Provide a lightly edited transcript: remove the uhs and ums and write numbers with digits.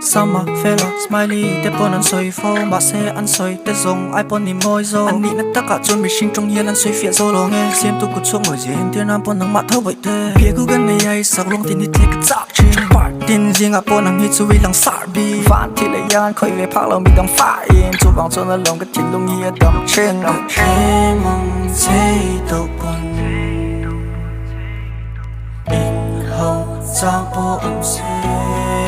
Summer fellow smiley te pon an soi fo ma se an soi te zong ai pon ni moi zo an ni na taka chon mi sing trong hian an soi fia zo lo nge sim tu ku chung mo jin tir nam pon nang ma thau vai te pia ku gan nei ai sak long tin ni te ka chak chin tin jing a pon ang hi chu wi lang sar bi fan thi le yan khoi ve phak lo mi dang fa in chu bang chon a long ka tin long hi a dam chen am che mong che to pon in ho cha po am se